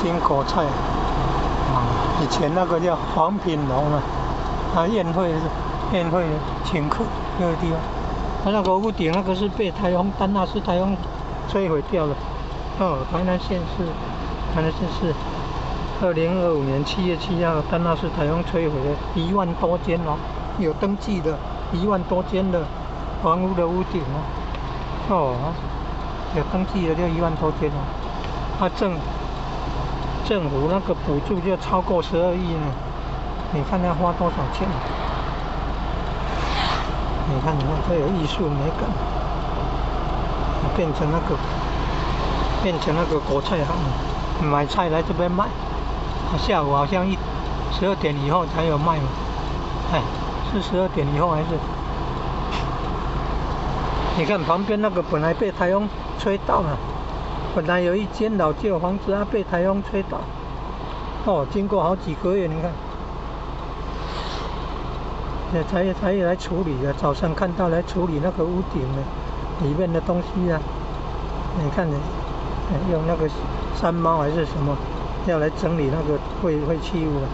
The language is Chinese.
金果菜啊，以前那个叫黄品楼嘛，宴会请客那个地方，它那个屋顶那个是被丹纳斯台风摧毁掉了。哦，台南县市2025年7月7号，丹纳斯台风摧毁了1万多间哦，有登记的1万多间的房屋的屋顶哦。哦，有登记的就1万多间哦。政府那个补助就超过12亿呢，你看要花多少钱？你看，这有艺术美感，变成那个果菜行，买菜来这边卖。下午好像12点以后才有卖嘛，哎，是12点以后还是？你看旁边那个本来被台风吹倒了，本来有一间老旧房子被台风吹倒，哦，经过好几个月，你看。才来处理的，早上看到来处理那个屋顶的里面的东西啊。你看，用那个山猫还是什么，要来整理那个废弃物了。